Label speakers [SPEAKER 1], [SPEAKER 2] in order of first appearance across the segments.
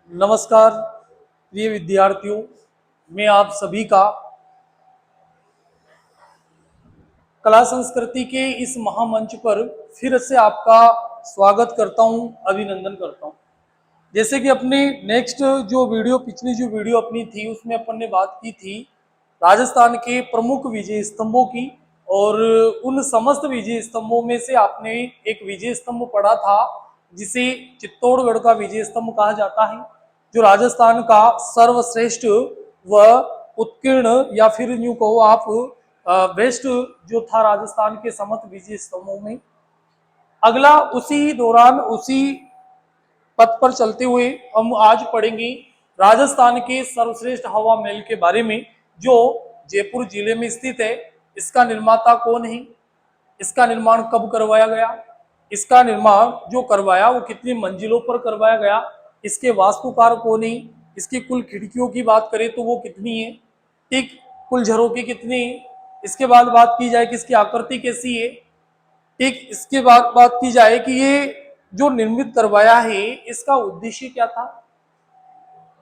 [SPEAKER 1] नमस्कार प्रिय विद्यार्थियों, मैं आप सभी का कला संस्कृति के इस महामंच पर फिर से आपका स्वागत करता हूं, अभिनंदन करता हूं। जैसे कि अपनी नेक्स्ट जो वीडियो पिछली जो वीडियो अपनी थी उसमें अपन ने बात की थी राजस्थान के प्रमुख विजय स्तंभों की, और उन समस्त विजय स्तंभों में से आपने एक विजय स्तंभ पढ़ा था जिसे चित्तौड़गढ़ का विजय स्तंभ कहा जाता है, जो राजस्थान का सर्वश्रेष्ठ व उत्कीर्ण या फिर यूं कहो आप बेस्ट जो था राजस्थान के समस्त विजय स्तंभों में। अगला उसी दौरान उसी पथ पर चलते हुए हम आज पढ़ेंगे राजस्थान के सर्वश्रेष्ठ हवा महल के बारे में, जो जयपुर जिले में स्थित है। इसका निर्माता कौन है, इसका निर्माण कब करवाया गया, इसका निर्माण जो करवाया वो कितनी मंजिलों पर करवाया गया, इसके वास्तुकार कौन है, इसकी कुल खिड़कियों की बात करें तो वो कितनी है, ठीक, कुल झरोके कितने हैं, इसके बाद बात की जाए कि इसकी आकृति कैसी है, ठीक, इसके बाद बात की जाए कि ये जो निर्मित करवाया है इसका उद्देश्य क्या था,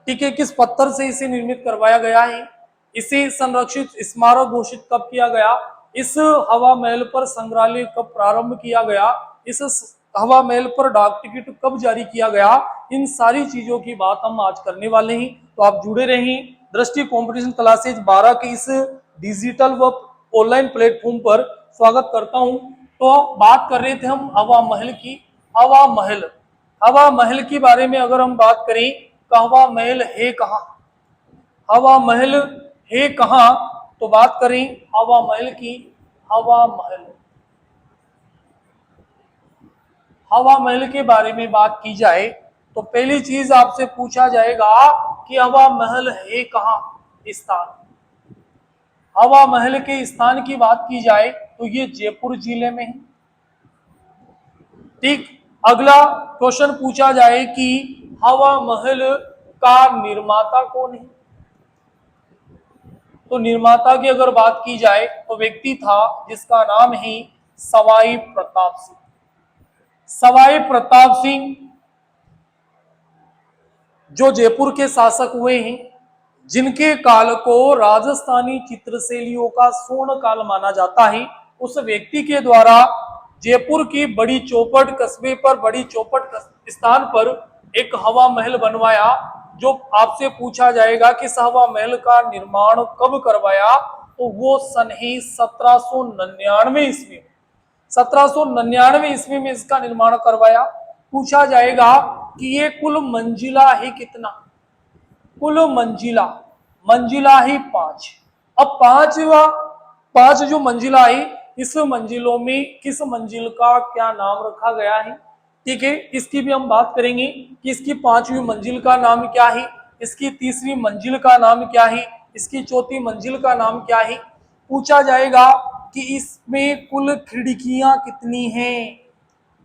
[SPEAKER 1] ठीक है, किस पत्थर से इसे निर्मित करवाया गया है, इसे संरक्षित स्मारक घोषित कब किया गया, इस हवा महल पर संग्रहालय कब प्रारंभ किया गया, इस हवा महल पर डाक टिकट कब जारी किया गया, इन सारी चीजों की बात हम आज करने वाले हैं। तो आप जुड़े रहें दृष्टि कंपटीशन क्लासेज 12 के इस डिजिटल व ऑनलाइन प्लेटफॉर्म पर स्वागत करता हूं। तो बात कर रहे थे हम हवा महल की। हवा महल के बारे में अगर हम बात करें तो हवा महल है कहाँ, हवा महल है कहाँ, तो बात करें हवा महल की। हवा महल के बारे में बात की जाए तो पहली चीज आपसे पूछा जाएगा कि हवा महल है कहाँ, स्थान। हवा महल के स्थान की बात की जाए तो ये जयपुर जिले में है, ठीक। अगला क्वेश्चन पूछा जाए कि हवा महल का निर्माता कौन है, तो निर्माता की अगर बात की जाए तो व्यक्ति था जिसका नाम है सवाई प्रताप सिंह। सवाई प्रताप सिंह जो जयपुर के शासक हुए हैं, जिनके काल को राजस्थानी चित्रशैलियों का स्वर्ण काल माना जाता है, उस व्यक्ति के द्वारा जयपुर की बड़ी चौपट कस्बे पर, बड़ी चौपट स्थान पर एक हवा महल बनवाया। जो आपसे पूछा जाएगा कि इस हवा महल का निर्माण कब करवाया, तो वो सन ही 1799 ईस्वी में, 1799 ईस्वी में इसका निर्माण करवाया। पूछा जाएगा कि ये कुल मंजिला ही कितना, कुल मंजिला ही 5। अब पांच जो मंजिला है, इस मंजिलों में किस मंजिल का क्या नाम रखा गया है, ठीक है, इसकी भी हम बात करेंगे कि इसकी 5वीं मंजिल का नाम क्या है, इसकी 3री मंजिल का नाम क्या है, इसकी 4थी मंजिल का नाम क्या है। पूछा जाएगा कि इसमें कुल खिड़कियां कितनी हैं।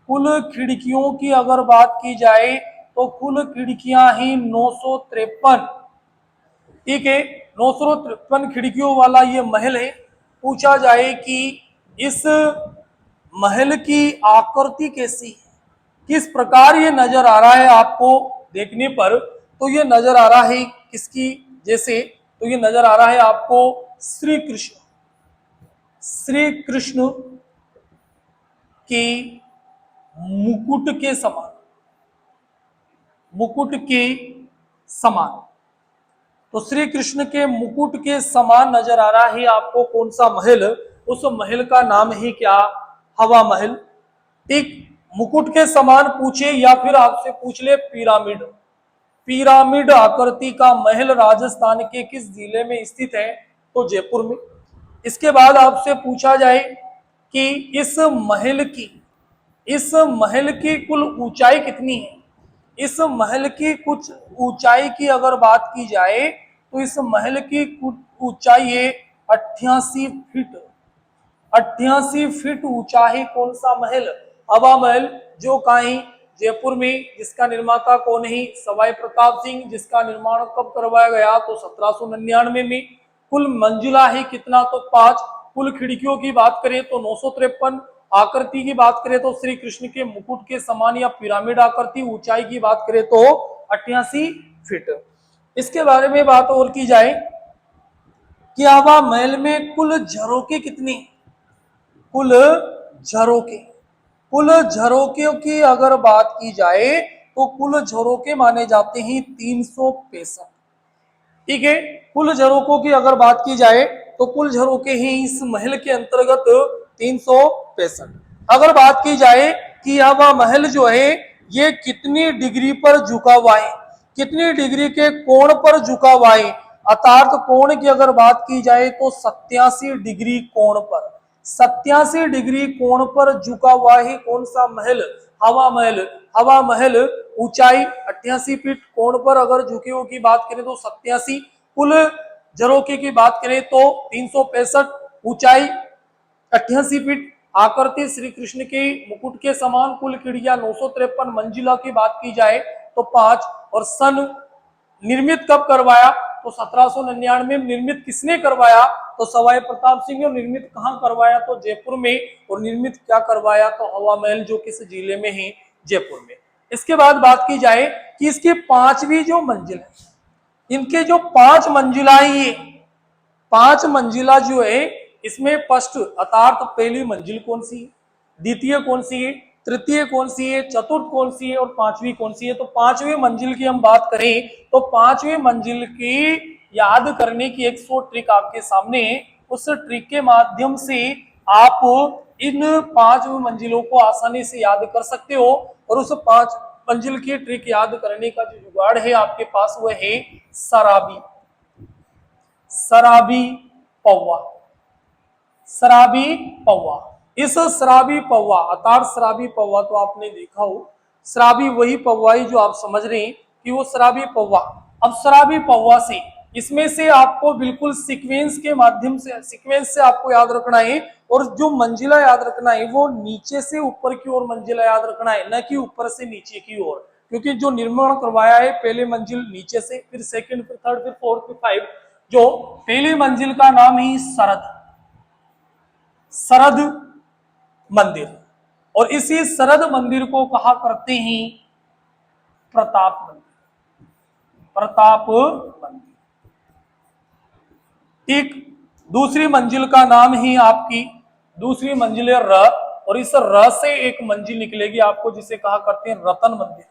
[SPEAKER 1] कुल खिड़कियों की अगर बात की जाए तो कुल खिड़कियां ही 953, ठीक है, 953 खिड़कियों वाला ये महल है। पूछा जाए कि इस महल की आकृति कैसी है, किस प्रकार ये नजर आ रहा है आपको देखने पर, तो ये नजर आ रहा है किसकी जैसे, तो ये नजर आ रहा है आपको श्री कृष्ण के मुकुट के समान, मुकुट के समान। तो श्री कृष्ण के मुकुट के समान नजर आ रहा है आपको कौन सा महल, उस महल का नाम है क्या, हवा महल, ठीक। मुकुट के समान पूछे या फिर आपसे पूछ ले पिरामिड, पिरामिड आकृति का महल राजस्थान के किस जिले में स्थित है, तो जयपुर में। इसके बाद आपसे पूछा जाए कि इस महल की कुल ऊंचाई कितनी है। इस महल की कुछ ऊंचाई की अगर बात की जाए तो इस महल की ऊंचाई है 88 फीट। 88 फीट ऊंचा है कौन सा महल, हवा महल, जो कहीं जयपुर में, जिसका निर्माता कौन है, सवाई प्रताप सिंह, जिसका निर्माण कब करवाया गया, तो 1799 में। कुल मंजिला है कितना, तो 5। कुल खिड़कियों की बात करें तो 953। आकृति की बात करें तो श्री कृष्ण के मुकुट के समान या पिरामिड आकृति। ऊंचाई की बात करें तो 88 फीट। इसके बारे में बात और की जाए कि हवा महल में कुल झरोके कितने, कुल झरोके, कुल झरोके की अगर बात की जाए तो कुल झरोके माने जाते हैं 365। ठीक है, कुल झरोकों की अगर बात की जाए तो कुल झरोके ही इस महल के अंतर्गत 365। अगर बात की जाए कि यह महल जो है ये कितनी डिग्री पर झुका हुआ है, कितनी डिग्री के कोण पर झुका हुआ है, अर्थात कोण की अगर बात की जाए तो 87 डिग्री कोण पर, 87 डिग्री कोण पर झुका हुआ है कौन सा महल, हवा महल। हवा महल ऊंचाई 88 फीट, कोण पर अगर झुके की बात करें तो 87, कुल झरोके की बात करें तो 365, ऊंचाई 88 फीट, आकृति श्री कृष्ण के मुकुट के समान, कुल खिड़कियां 953, मंजिला की बात की जाए तो 5, और सन निर्मित कब करवाया तो 1799 में। निर्मित किसने करवाया तो सवाई प्रताप सिंह ने। निर्मित कहां करवाया तो जयपुर में। और निर्मित क्या करवाया तो हवा महल जो किस जिले में है, जयपुर में। इसके बाद बात की जाए कि इसकी 5वीं जो मंजिल है, इनके जो 5 मंजिलाएं, ये 5 मंजिला जो है इसमें फर्स्ट अर्थात पहली मंजिल कौन सी है, द्वितीय कौन सी है, तृतीय कौन सी है, चतुर्थ कौन सी है और 5वीं कौन सी है। तो 5वीं मंजिल की हम बात करें तो 5वीं मंजिल की याद करने की एक सो ट्रिक आपके सामने, उस ट्रिक के माध्यम से आप इन 5 मंजिलों को आसानी से याद कर सकते हो। और उस 5 मंजिल की ट्रिक याद करने का जो जुगाड़ है आपके पास वो है सराबी, सराबी पौवा, सराबी पौवा। इस सराबी पौवा अर्थात सराबी पौवा तो आपने देखा हो, सराबी वही पौवा ही जो आप समझ रहे हैं कि वो सराबी पौवा। अब सराबी पौवा से इसमें से आपको बिल्कुल सीक्वेंस के माध्यम से, सीक्वेंस से आपको याद रखना है। और जो मंजिला याद रखना है वो नीचे से ऊपर की ओर मंजिला याद रखना है, न कि ऊपर से नीचे की ओर। क्योंकि जो निर्माण करवाया है पहले मंजिल नीचे से, फिर सेकंड, फिर थर्ड, फिर फोर्थ, फिर 5, जो पहली मंजिल का नाम ही सरद, सरद मंदिर। और इसी सरद मंदिर को कहा करते हैं प्रताप मंदिर, प्रताप मंदिर। ठीक, दूसरी मंजिल का नाम ही आपकी, दूसरी मंजिल है र, और इस र से एक मंजिल निकलेगी आपको जिसे कहा करते हैं रतन मंदिर,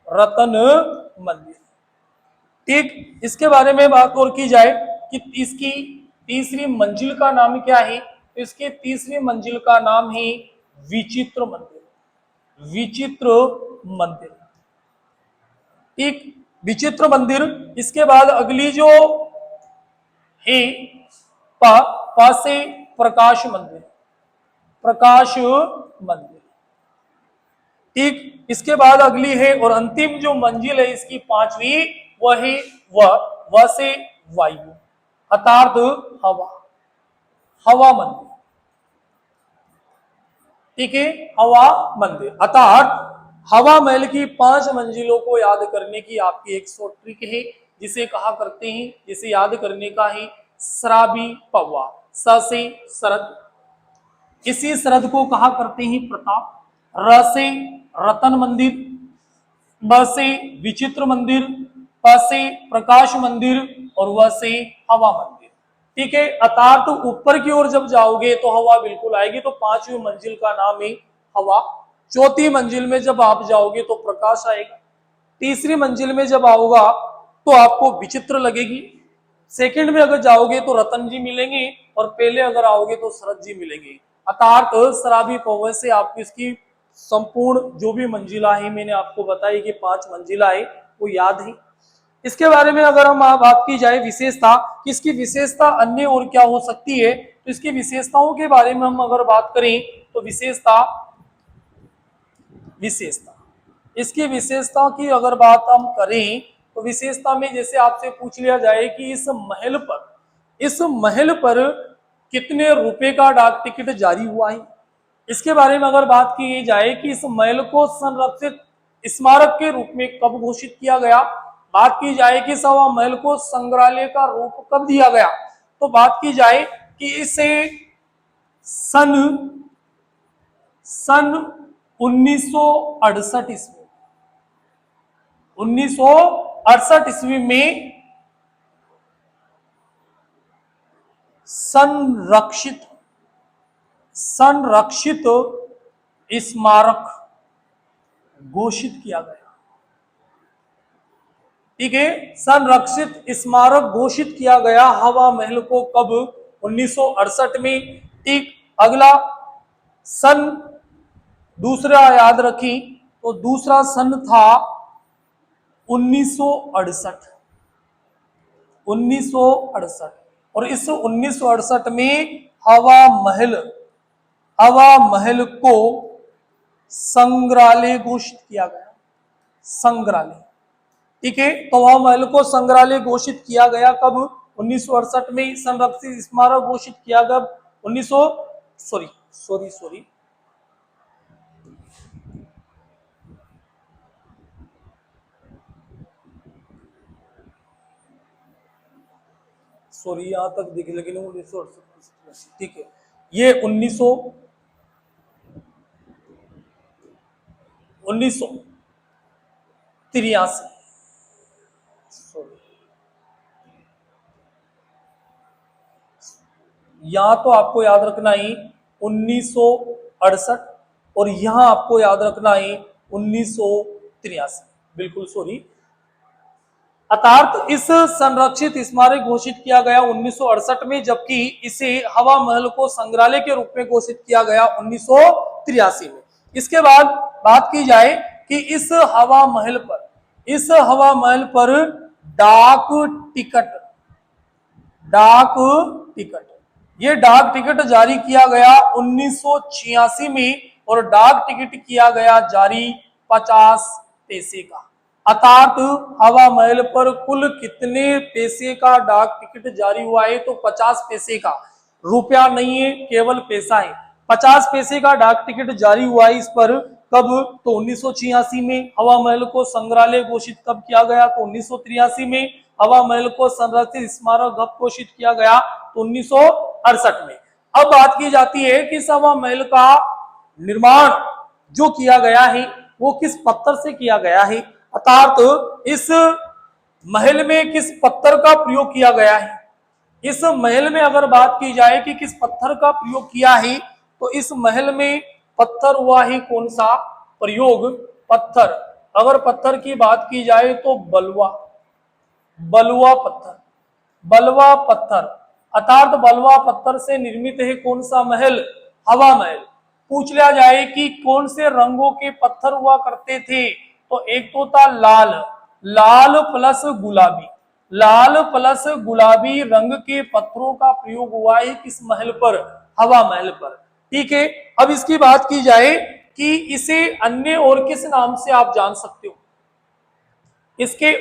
[SPEAKER 1] रतन मंदिर। ठीक, इसके बारे में बात और की जाए कि इसकी तीसरी मंजिल का नाम क्या है, इसकी तीसरी मंजिल का नाम है विचित्र मंदिर, विचित्र मंदिर। ठीक, विचित्र मंदिर। इसके बाद अगली जो है पा से प्रकाश मंदिर, प्रकाश मंदिर। ठीक, इसके बाद अगली है और अंतिम जो मंजिल है इसकी 5वीं, वह है व से वायु अर्थात हवा, हवा मंदिर। ठीक है, हवा मंदिर। अर्थात हवा महल की 5 मंजिलों को याद करने की आपकी एक सो ट्रिक है जिसे कहा करते हैं, जिसे याद करने का है सराबी पौवा। स से शरद, इसी शरद को कहा करते हैं प्रताप। र से रतन मंदिर, ब से विचित्र मंदिर, प से प्रकाश मंदिर और व से हवा मंदिर। ठीक है, अर्थात तो ऊपर की ओर जब जाओगे तो हवा बिल्कुल आएगी, तो 5वीं मंजिल का नाम है हवा। चौथी मंजिल में जब आप जाओगे तो प्रकाश आएगा। तीसरी मंजिल में जब आओगा तो आपको विचित्र लगेगी। सेकंड में अगर जाओगे तो रतन जी मिलेंगे और पहले अगर आओगे तो शरद जी मिलेंगे। अर्थात शराबी पौवे से आपकी इसकी संपूर्ण जो भी मंजिला है मैंने आपको बताई कि 5 मंजिला है वो याद है। इसके बारे में अगर हम बात की जाए विशेषता, कि इसकी विशेषता अन्य और क्या हो सकती है, तो इसकी विशेषताओं के बारे में हम अगर बात करें तो विशेषता, विशेषता इसकी विशेषताओं की अगर बात हम करें तो विशेषता में जैसे आपसे पूछ लिया जाए कि इस महल पर, इस महल पर कितने रुपए का डाक टिकट जारी हुआ है, इसके बारे में अगर बात की जाए कि इस महल को संरक्षित स्मारक के रूप में कब घोषित किया गया, बात की जाए कि सवा महल को संग्रहालय का रूप कब दिया गया, तो बात की जाए कि इसे सन 1968 ईस्वी, 1968 ईस्वी में संरक्षित स्मारक घोषित किया गया। ठीक है, संरक्षित स्मारक घोषित किया गया हवा महल को कब? 1968 में। ठीक, अगला सन दूसरा याद रखी तो दूसरा सन था 1968। 1968 और इस 1968 में हवा महल को संग्रहालय घोषित किया गया। संग्रहालय, ठीक है, तो हवा महल को संग्रहालय घोषित किया गया कब? 1968 में। संरक्षित स्मारक घोषित किया गया 1900 सॉरी यहां तक दिख, लेकिन 1968, ठीक है, ये 1983, यहां तो आपको याद रखना ही 1968 और यहां आपको याद रखना ही 1983, बिल्कुल सॉरी। अर्थात इस संरक्षित स्मारक घोषित किया गया 1968 में, जबकि इसे हवा महल को संग्रहालय के रूप में घोषित किया गया 1983 में। इसके बाद बात की जाए कि इस हवा महल पर डाक टिकट ये डाक टिकट जारी किया गया 1986 में और डाक टिकट किया गया जारी 50 पैसे का। अर्थात हवा महल पर कुल कितने पैसे का डाक टिकट जारी हुआ है? तो 50 पैसे का, रुपया नहीं है, केवल पैसा है। 50 पैसे का डाक टिकट जारी हुआ है इस पर कब? तो 1986 में। हवा महल को संग्रहालय घोषित कब किया गया? तो 1983 में। हवा महल को संरक्षित स्मारक घोषित किया गया तो 1968 में। अब बात की जाती है कि इस हवा महल का निर्माण जो किया गया है वो किस पत्थर से किया गया है, अर्थात इस महल में किस पत्थर का प्रयोग किया गया है। इस महल में अगर बात की जाए कि किस पत्थर का प्रयोग किया है तो इस महल में पत्थर हुआ है कौन सा प्रयोग? पत्थर, अगर पत्थर की बात की जाए तो बलुआ पत्थर, अर्थात बलुआ पत्थर से निर्मित है कौन सा महल? हवा महल। पूछ लिया जाए कि कौन से रंगों के पत्थर हुआ करते थे, तो एक तो था लाल प्लस गुलाबी रंग के पत्थरों का प्रयोग हुआ है किस महल पर? हवा महल पर। ठीक है, अब इसकी बात की जाए कि इसे अन्य और किस नाम से आप जान सकते हो? इसके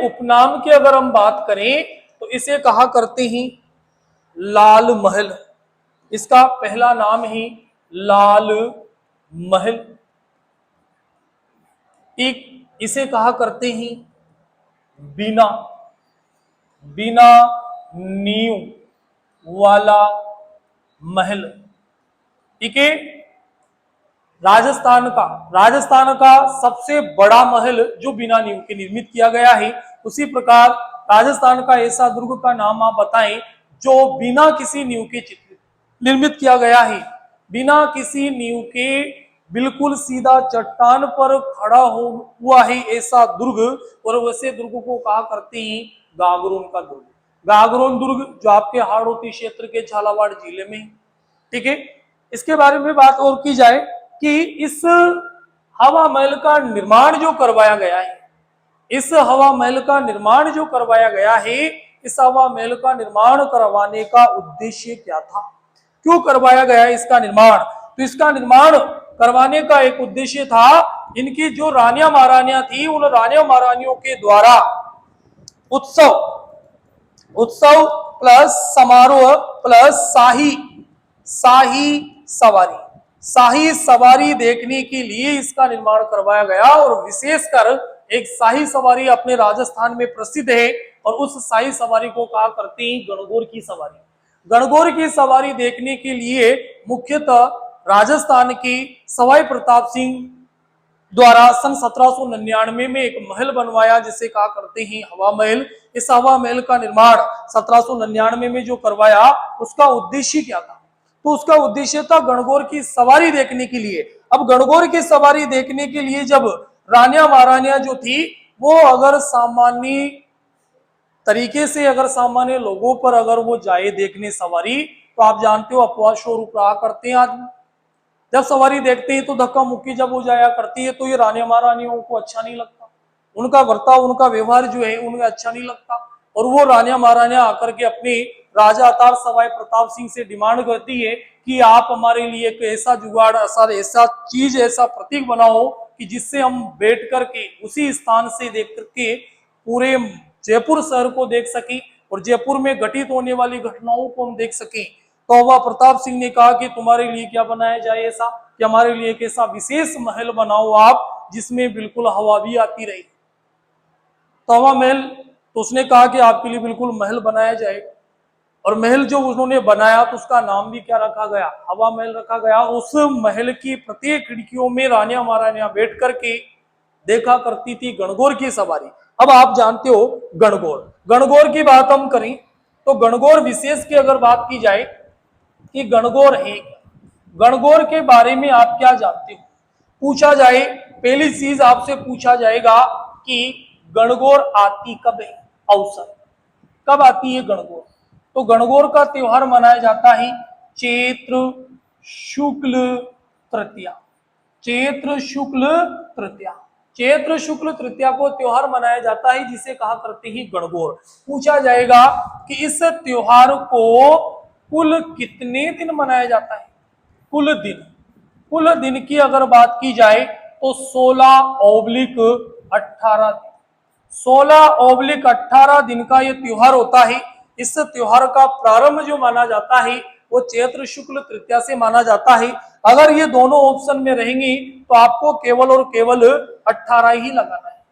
[SPEAKER 1] उपनाम की अगर हम बात करें तो इसे कहा करते हैं लाल महल। इसका पहला नाम ही लाल महल। एक इसे कहा करते हैं बिना नींव वाला महल। ठीक है, राजस्थान का सबसे बड़ा महल जो बिना नींव के निर्मित किया गया है। उसी प्रकार राजस्थान का ऐसा दुर्ग का नाम आप बताएं जो बिना किसी नींव के निर्मित किया गया है, बिना किसी नींव के बिल्कुल सीधा चट्टान पर खड़ा हुआ है ऐसा दुर्ग, और वैसे दुर्ग को कहा करते हैं गागरोन का दुर्ग। गागरोन दुर्ग जो आपके हाड़ौती क्षेत्र के झालावाड़ जिले में। ठीक है, इसके बारे में बात और की जाए कि इस हवा महल का निर्माण जो करवाया गया है, इस हवा महल का निर्माण जो करवाया गया है, इस हवा महल का निर्माण करवाने का उद्देश्य क्या था? क्यों करवाया गया है इसका निर्माण? तो इसका निर्माण करवाने का एक उद्देश्य था, इनकी जो रानियां महारानियां थी, उन रानियां महारानियों के द्वारा उत्सव प्लस समारोह प्लस शाही सवारी देखने के लिए इसका निर्माण करवाया गया। और विशेषकर एक शाही सवारी अपने राजस्थान में प्रसिद्ध है और उस शाही सवारी को कहा करते हैं गणगौर की सवारी। गणगौर की सवारी देखने के लिए मुख्यतः राजस्थान के सवाई प्रताप सिंह द्वारा सन 1799 में एक महल बनवाया जिसे कहा करते हैं हवा महल। इस हवा महल का निर्माण 1799 में जो करवाया उसका उद्देश्य क्या था? तो उसका उद्देश्य था गणगौर की सवारी देखने के लिए। अब गणगौर की सवारी देखने के लिए जब रानियां महारानियां जो थी वो अगर सामान्य तरीके से अगर सामान्य लोगों पर अगर वो जाए देखने सवारी, तो आप जानते हो अपवाद स्वरूप रहा करते हैं आदमी। जब सवारी देखते हैं तो धक्का मुक्की जब हो जाया करती है तो ये रानी महारानियों को अच्छा नहीं लगता, उनका बर्ताव उनका व्यवहार जो है उन्हें अच्छा नहीं लगता, और वो रानिया महारानियां आकर के अपने राजा अतार सवाई प्रताप सिंह से डिमांड करती है कि आप हमारे लिए एक ऐसा जुगाड़, ऐसा चीज, ऐसा प्रतीक बनाओ कि जिससे हम बैठ करके उसी स्थान से देख करके पूरे जयपुर शहर को देख सकें और जयपुर में घटित होने वाली घटनाओं को हम देख सकें। तो वह प्रताप सिंह ने कहा कि तुम्हारे लिए क्या बनाया जाए ऐसा, कि हमारे लिए एक ऐसा विशेष महल बनाओ आप जिसमें बिल्कुल हवा भी आती रही। तो हवा महल, तो उसने कहा कि आपके लिए बिल्कुल महल बनाया जाए। और महल जो उन्होंने बनाया तो उसका नाम भी क्या रखा गया? हवा महल रखा गया। उस महल की प्रत्येक खिड़कियों में रानियां महारानियां बैठ करके देखा करती थी गणगौर की सवारी। अब आप जानते हो गणगौर, गणगौर की बात हम करें तो गणगौर विशेष की अगर बात की जाए कि गणगौर है, गणगौर के बारे में आप क्या जानते हो? पूछा जाए, पहली चीज आपसे पूछा जाएगा कि गणगौर आती कब है, अवसर कब आती है गणगौर? तो गणगौर का त्योहार मनाया जाता है चैत्र शुक्ल तृतीया। चैत्र शुक्ल तृतीया, चैत्र शुक्ल तृतीया को त्योहार मनाया जाता है जिसे कहा करते हैं गणगौर। पूछा जाएगा कि इस त्योहार को कुल कितने दिन मनाया जाता है? कुल दिन, कुल दिन की अगर बात की जाए तो 16/18 दिन, 16/18 दिन का यह त्योहार होता है। इस त्योहार का प्रारंभ जो माना जाता है वो चैत्र शुक्ल तृतीया से माना जाता है। अगर ये दोनों ऑप्शन में रहेंगी तो आपको केवल और केवल 18 ही लगाना है।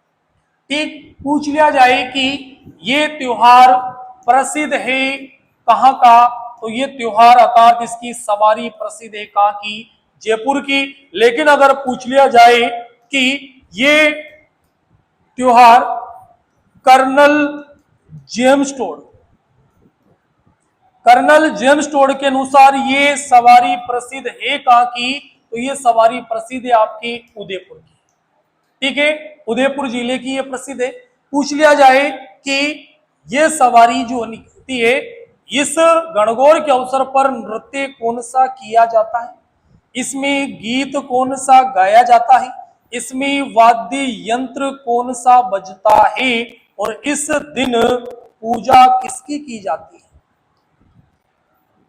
[SPEAKER 1] ठीक, पूछ लिया जाए कि ये त्योहार प्रसिद्ध है कहाँ का, तो ये त्योहार अर्थात इसकी सवारी प्रसिद्ध है कहाँ की? जयपुर की। लेकिन अगर पूछ लिया जाए कि ये त्योहार Colonel James Tod, Colonel James Tod के अनुसार ये सवारी प्रसिद्ध है कहाँ की? तो ये सवारी प्रसिद्ध है आपकी उदयपुर की। ठीक है, उदयपुर जिले की ये प्रसिद्ध है। पूछ लिया जाए कि ये सवारी जो निकलती है इस गणगौर के अवसर पर नृत्य कौन सा किया जाता है, इसमें गीत कौन सा गाया जाता है, इसमें वाद्य यंत्र कौन सा बजता है, और इस दिन पूजा किसकी की जाती है?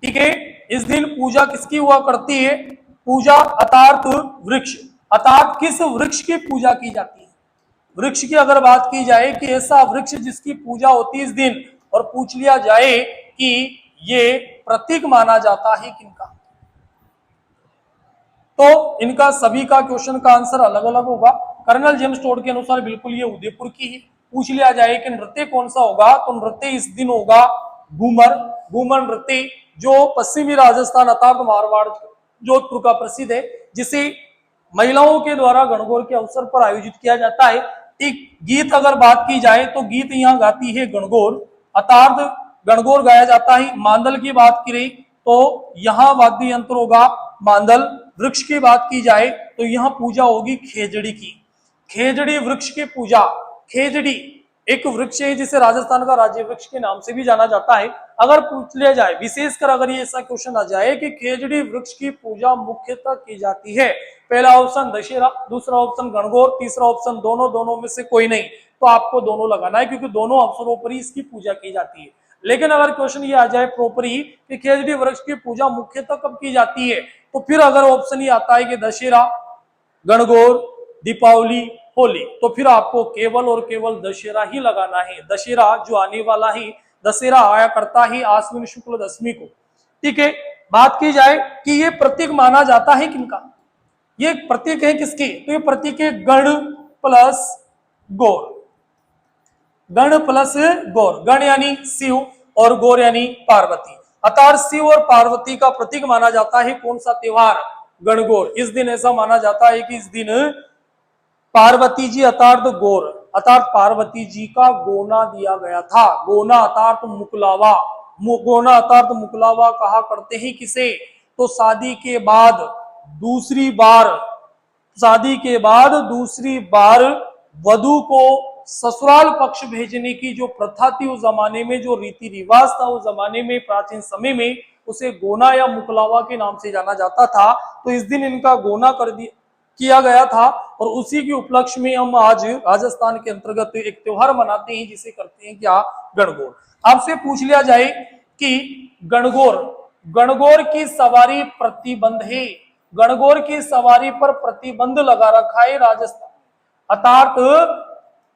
[SPEAKER 1] ठीक है, इस दिन पूजा किसकी हुआ करती है? पूजा अर्थात वृक्ष, अर्थात किस वृक्ष की पूजा की जाती है? वृक्ष की अगर बात की जाए कि ऐसा वृक्ष जिसकी पूजा होती है इस दिन, और पूछ लिया जाए कि ये प्रतीक माना जाता है किनका, तो इनका सभी का क्वेश्चन का आंसर अलग अलग होगा। कर्नल जेम्स टोड के अनुसार बिल्कुल ये उदयपुर की है। पूछ लिया जाए कि नृत्य कौन सा होगा, तो नृत्य इस दिन होगा घूमर, घूमर नृत्य जो पश्चिमी राजस्थान अर्थात मारवाड़ जोधपुर का प्रसिद्ध है, जिसे महिलाओं के द्वारा गणगौर के अवसर पर आयोजित किया जाता है। एक गीत अगर बात की जाए तो गीत यहाँ गाती है गणगौर, अर्थात गणगौर गाया जाता है। मांदल की बात करें तो यहाँ वाद्य यंत्र होगा मांदल। वृक्ष की बात की जाए तो यहाँ पूजा होगी खेजड़ी की, खेजड़ी वृक्ष की पूजा। खेजड़ी एक वृक्ष है जिसे राजस्थान का राज्य वृक्ष के नाम से भी जाना जाता है। अगर पूछ लिया जाए, विशेषकर अगर ये ऐसा क्वेश्चन आ जाए कि खेजड़ी वृक्ष की पूजा मुख्यतः की जाती है, पहला ऑप्शन दशहरा, दूसरा ऑप्शन गणगौर, तीसरा ऑप्शन दोनों, दोनों में से कोई नहीं, तो आपको दोनों लगाना है क्योंकि दोनों अवसरों पर ही इसकी पूजा की जाती है। लेकिन अगर क्वेश्चन ये आ जाए प्रॉपर ही कि खेजड़ी वृक्ष की पूजा मुख्यतः कब की जाती है, तो फिर अगर ऑप्शन ये आता है कि दशहरा, गणगौर, दीपावली, होली, तो फिर आपको केवल और केवल दशहरा ही लगाना है। दशहरा जो आने वाला ही, दशहरा आया करता ही आश्विन शुक्ल दशमी को। ठीक है, बात की जाए कि ये प्रतीक माना जाता है किनका, ये प्रतीक है किसकी, तो ये प्रतीक है गण प्लस गौर, गण प्लस गौर। गण यानी शिव और गौर यानी पार्वती, अर्थात शिव और पार्वती का प्रतीक माना जाता है कौन सा त्योहार? गणगौर। इस दिन ऐसा माना जाता है कि इस दिन पार्वती जी अर्थात गौर अर्थात पार्वती जी का गोना दिया गया था। गोना अर्थात मुकलावा, गोना अर्थात मुकलावा कहा करते हैं किसे? तो शादी के बाद दूसरी बार वधु को ससुराल पक्ष भेजने की जो प्रथा थी उस जमाने में, जो रीति रिवाज था उस जमाने में, प्राचीन समय में, उसे गोना या मुकलावा के नाम से जाना जाता था। तो इस दिन इनका गोना किया गया था और उसी के उपलक्ष्य में हम आज राजस्थान के अंतर्गत एक त्योहार मनाते हैं जिसे करते हैं क्या? गणगौर। आपसे पूछ लिया जाए कि गणगौर की सवारी प्रतिबंध है, गणगौर की सवारी पर प्रतिबंध लगा रखा है राजस्थान, अर्थात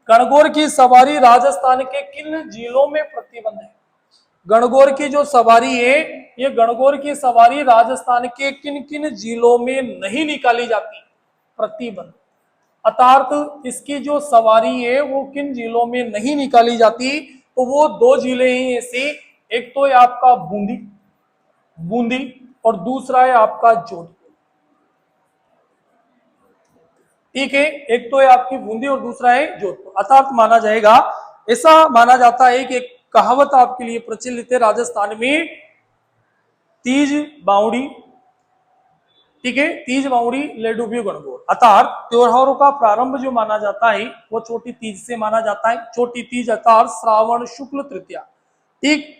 [SPEAKER 1] गणगौर की सवारी राजस्थान के किन जिलों में प्रतिबंध है? गणगौर की जो सवारी है, ये गणगौर की सवारी राजस्थान के किन किन जिलों में नहीं निकाली जाती? प्रतिबंध, अर्थात इसकी जो सवारी है वो किन जिलों में नहीं निकाली जाती? तो वो दो जिले हैं ऐसे, एक तो है आपका बूंदी और दूसरा है आपका जोधपुर। ठीक है, एक तो है आपकी बूंदी और दूसरा है जोधपुर। अर्थात माना जाएगा, ऐसा माना जाता है कि एक कहावत आपके लिए प्रचलित है राजस्थान में, तीज बावड़ी, ठीक है, तीज बावड़ी ले डूबियो गणगौर। अर्थात त्योहारों का प्रारंभ जो माना जाता है वो छोटी तीज से माना जाता है। छोटी तीज अर्थात श्रावण शुक्ल तृतीया, ठीक।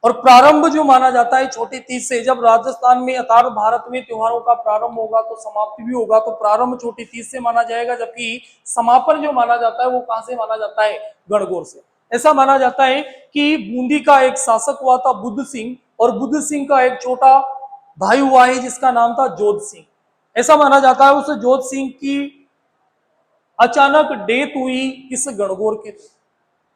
[SPEAKER 1] और प्रारंभ जो माना जाता है छोटी तीज से, जब राजस्थान में अर्थात भारत में त्योहारों का प्रारंभ होगा तो समाप्ति भी होगा, तो प्रारंभ छोटी तीज से माना जाएगा, जबकि समापन जो माना जाता है वो कहां से माना जाता है? गणगौर से। ऐसा माना जाता है कि बूंदी का एक शासक हुआ था बुद्ध सिंह, और बुद्ध सिंह का एक छोटा भाई हुआ है जिसका नाम था जोध सिंह। ऐसा माना जाता है उस जोध सिंह की अचानक डेथ हुई इस गणगौर के दिन।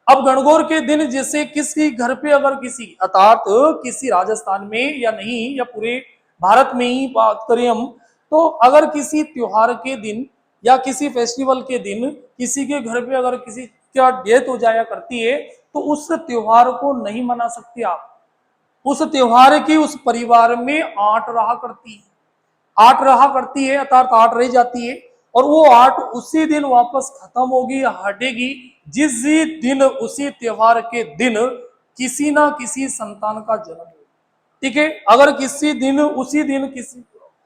[SPEAKER 1] अब गणगौर के दिन जैसे किसी घर पे अगर किसी, अर्थात किसी राजस्थान में या नहीं या पूरे भारत में ही बात करें हम, तो अगर किसी त्योहार के दिन या किसी फेस्टिवल के दिन किसी के घर पे अगर किसी का डेथ हो जाया करती है तो उस त्योहार को नहीं मना सकते आप। उस त्योहार की उस परिवार में आठ रहा करती है, अर्थात आठ रह जाती है, और वो आठ उसी दिन वापस खत्म होगी, हटेगी जिस दिन उसी त्योहार के दिन किसी ना किसी संतान का जन्म हो। ठीक है, अगर किसी दिन उसी दिन किसी,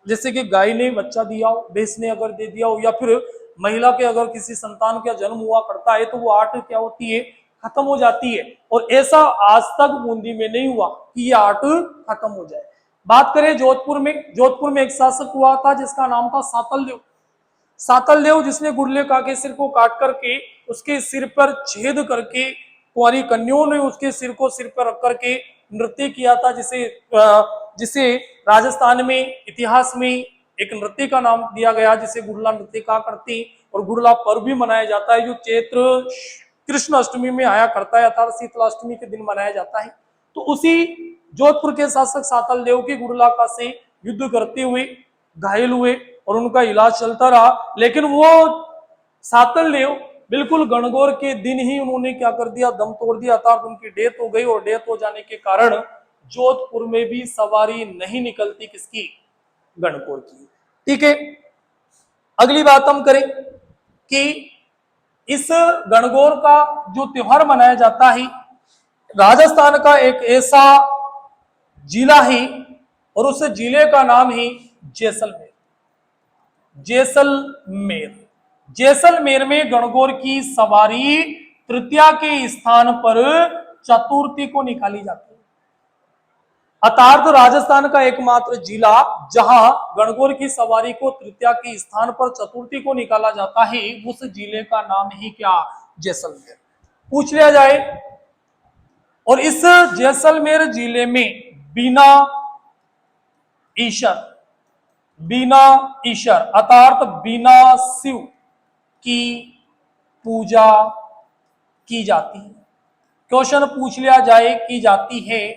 [SPEAKER 1] जैसे कि गाय ने बच्चा दिया हो, भैंस ने अगर दे दिया हो, या फिर महिला के अगर किसी संतान का जन्म हुआ करता है तो वो आठ क्या होती है? खत्म हो जाती है। और ऐसा आज तक बूंदी में नहीं हुआ कि ये आठ खत्म हो जाए। बात करें जोधपुर में एक शासक हुआ था जिसका नाम था सातल देव, जिसने गुड़लेखा के सिर को काट करके उसके सिर पर छेद करके कुंवारी कन्याओं ने उसके सिर को सिर पर रख करके नृत्य किया था, जिसे राजस्थान में इतिहास में एक नृत्य का नाम दिया गया जिसे गुड़ला नृत्य कहा करते, और गुड़ला पर्व भी मनाया जाता है जो चैत्र कृष्ण अष्टमी में आया करता है, अर्थात शीतलाष्टमी के दिन मनाया जाता है। तो उसी जोधपुर के शासक सातल देव की गुड़लाका से युद्ध करते हुए घायल हुए और उनका इलाज चलता रहा, लेकिन वो सातल देव बिल्कुल गणगौर के दिन ही उन्होंने क्या कर दिया? दम तोड़ दिया, अर्थात उनकी डेथ हो गई, और डेथ हो जाने के कारण जोधपुर में भी सवारी नहीं निकलती किसकी? गणगौर की। ठीक है, अगली बात हम करें कि इस गणगौर का जो त्योहार मनाया जाता है, राजस्थान का एक ऐसा जिला है और उस जिले का नाम है जैसलमेर। जैसलमेर में गणगौर की सवारी तृतीया के स्थान पर चतुर्थी को निकाली जाती है। अर्थात राजस्थान का एकमात्र जिला जहां गणगौर की सवारी को तृतीया के स्थान पर चतुर्थी को निकाला जाता है, उस जिले का नाम ही क्या? जैसलमेर। पूछ लिया जाए, और इस जैसलमेर जिले में बिना ईश्वर अर्थात बिना शिव की पूजा की जाती है। क्वेश्चन पूछ लिया जाए की जाती है,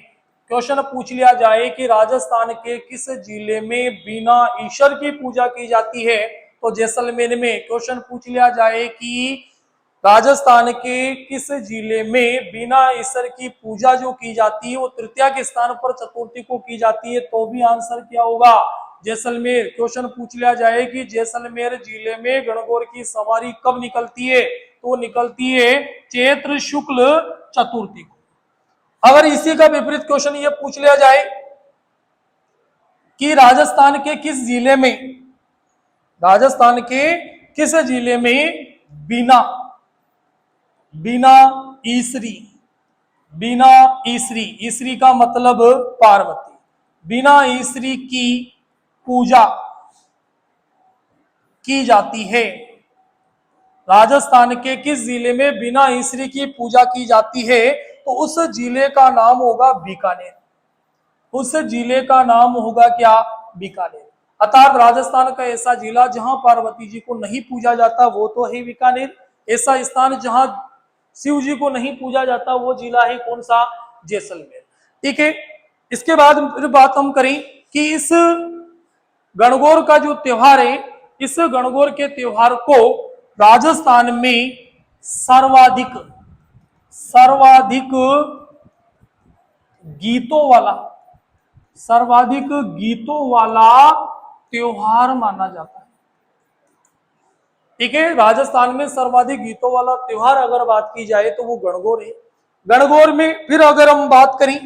[SPEAKER 1] क्वेश्चन पूछ लिया जाए कि राजस्थान के किस जिले में बिना ईश्वर की पूजा की जाती है, तो जैसलमेर में। क्वेश्चन पूछ लिया जाए कि राजस्थान के किस जिले में बिना ईश्वर की पूजा जो की जाती है वो तृतीया के स्थान पर चतुर्थी को की जाती है, तो भी आंसर क्या होगा? जैसलमेर। क्वेश्चन पूछ लिया जाए कि जैसलमेर जिले में गणगौर की सवारी कब निकलती है, तो निकलती है चैत्र शुक्ल चतुर्थी को। अगर इसी का विपरीत क्वेश्चन ये पूछ लिया जाए कि राजस्थान के किस जिले में, राजस्थान के किस जिले में बीना, बीना ईसरी, बीना ईसरी, ईसरी का मतलब पार्वती, बीना ईसरी की पूजा की जाती है। राजस्थान के किस जिले में बिना ईसरी की पूजा की जाती है, तो उस जिले का नाम होगा बीकानेर। उस जिले का नाम होगा क्या, बीकानेर। अर्थात राजस्थान का ऐसा जिला जहां पार्वती जी को नहीं पूजा जाता वो तो है बीकानेर। ऐसा स्थान जहां शिव जी को नहीं पूजा जाता वो जिला है कौन सा, जैसलमेर। ठीक है। इसके बाद फिर बात हम करें कि इस गणगौर का जो त्योहार है, इस गणगौर के त्योहार को राजस्थान में सर्वाधिक सर्वाधिक गीतों वाला, सर्वाधिक गीतों वाला त्योहार माना जाता है। ठीक है। राजस्थान में सर्वाधिक गीतों वाला त्योहार अगर बात की जाए तो वो गणगौर है। गणगौर में फिर अगर हम बात करें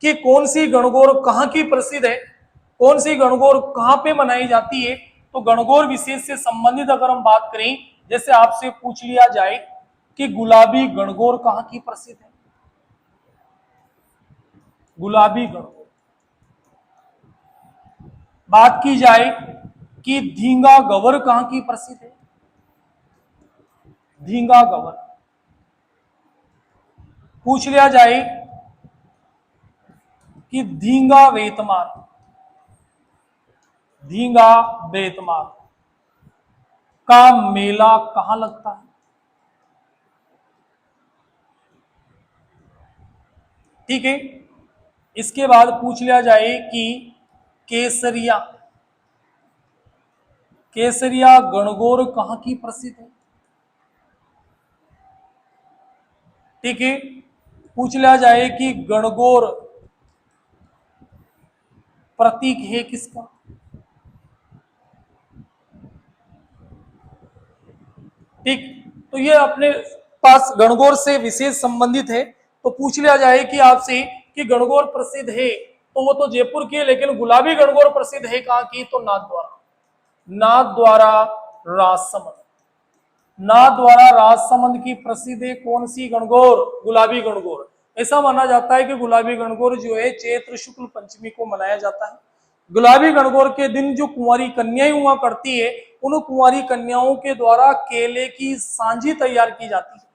[SPEAKER 1] कि कौन सी गणगौर कहाँ की प्रसिद्ध है, कौन सी गणगौर कहाँ पे मनाई जाती है, तो गणगौर विशेष से संबंधित अगर हम बात करें, जैसे आपसे पूछ लिया जाए कि गुलाबी गणगौर कहाँ की प्रसिद्ध है, गुलाबी गणगौर। बात की जाए कि धींगा गवर कहां की प्रसिद्ध है, धींगा गवर। पूछ लिया जाए कि धींगा वेतमार, धींगा वेतमार का मेला कहां लगता है। ठीक है। इसके बाद पूछ लिया जाए कि केसरिया, केसरिया गणगौर कहां की प्रसिद्ध है। ठीक है। पूछ लिया जाए कि गणगौर प्रतीक है किसका। ठीक। तो ये अपने पास गणगौर से विशेष संबंधित है। तो पूछ लिया जाए कि आपसे कि गणगौर प्रसिद्ध है, तो वो तो जयपुर की है, लेकिन गुलाबी गणगौर प्रसिद्ध है कहां की, तो नाथद्वारा, नाथद्वारा राजसमंद, नाथद्वारा राजसमंद की प्रसिद्ध है कौन सी गणगौर, गुलाबी गणगौर। ऐसा माना जाता है कि गुलाबी गणगौर जो है चैत्र शुक्ल पंचमी को मनाया जाता है। गुलाबी गणगौर के दिन जो कुंवारी कन्याएं हुआ करती है, उन कुंवारी कन्याओं के द्वारा केले की सांझी तैयार की जाती है।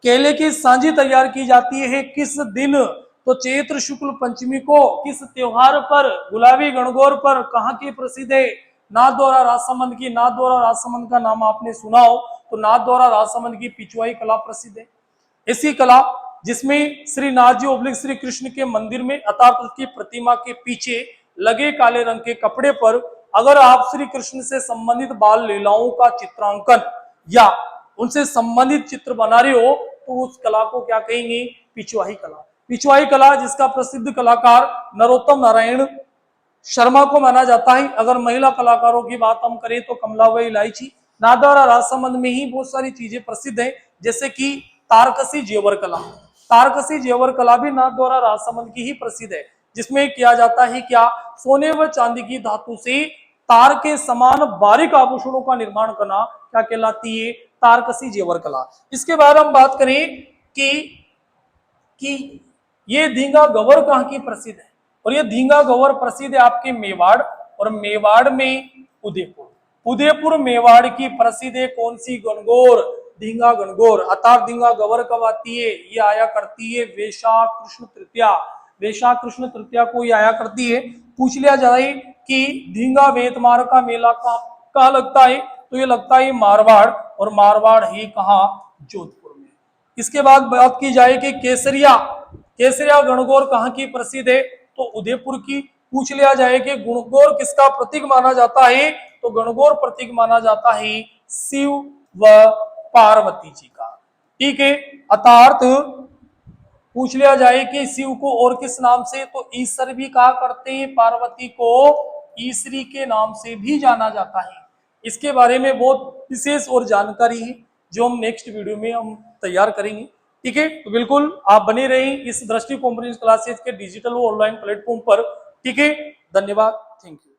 [SPEAKER 1] केले की सांझी तैयार की जाती है किस दिन, तो चैत्र शुक्ल पंचमी को। किस त्योहार पर, गुलाबी गणगौर पर। कहाँ की प्रसिद्ध है, नाथद्वारा राजसमंद की। नाथद्वारा राजसमंद का नाम आपने सुना हो, तो नाथद्वारा राजसमंद की पिछवाई कला प्रसिद्ध है। ऐसी कला जिसमें श्री नाथ जी ओब्लिक श्री कृष्ण के मंदिर में, अर्थात उसकी प्रतिमा के पीछे लगे काले रंग के कपड़े पर अगर आप श्री कृष्ण से संबंधित बाल लीलाओं का चित्रांकन या उनसे संबंधित चित्र बना रहे हो, तो उस कला को क्या कहेंगे, पिछवाई कला। पिछवाई कला जिसका प्रसिद्ध कलाकार नरोत्तम नारायण शर्मा को माना जाता है। अगर महिला कलाकारों की बात हम करें तो कमलाबाई इलायची। नाथद्वारा राजसमंद में ही बहुत सारी चीजें प्रसिद्ध है, जैसे कि तारकसी जेवर कला। तारकसी जेवर कला भी नाथद्वारा राजसमंद की ही प्रसिद्ध है, जिसमें किया जाता है क्या, सोने व चांदी की धातु से तार के समान बारीक आभूषणों का निर्माण करना क्या कहलाती है, तारकसी जेवर कला। इसके बाद हम बात करें कि ये धींगा गवर कहाँ की प्रसिद्ध है, और ये धींगा गवर प्रसिद्ध है आपके मेवाड़, और मेवाड़ में उदयपुर। उदयपुर मेवाड़ की प्रसिद्ध है कौन सी गणगौर, धींगा गणगौर। अर्थात धींगा गवर कब आती है, ये आया करती है वैशाख कृष्ण तृतीया, वैशाख कृष्ण तृतीया को ये आया करती है। पूछ लिया जाए कि धींगा वेतमार का मेला कहाँ लगता है, तो ये लगता है मारवाड़, और मारवाड़ ही कहाँ, जोधपुर में। इसके बाद बात की जाए कि केसरिया, केसरिया गणगौर कहाँ की प्रसिद्ध है, तो उदयपुर की। पूछ लिया जाए कि गणगौर किसका प्रतीक माना जाता है, तो गणगौर प्रतीक माना जाता है शिव व पार्वती जी का। ठीक है। अर्थात पूछ लिया जाए कि शिव को और किस नाम से, तो ईश्वर भी कहा करते हैं, पार्वती को ई-श्री के नाम से भी जाना जाता है। इसके बारे में बहुत विशेष और जानकारी है जो हम नेक्स्ट वीडियो में हम तैयार करेंगे। ठीक है, तो बिल्कुल आप बने रहें इस दृष्टि कॉम्प्रेंस क्लासेस के डिजिटल व ऑनलाइन प्लेटफॉर्म पर। ठीक है, धन्यवाद, थैंक यू।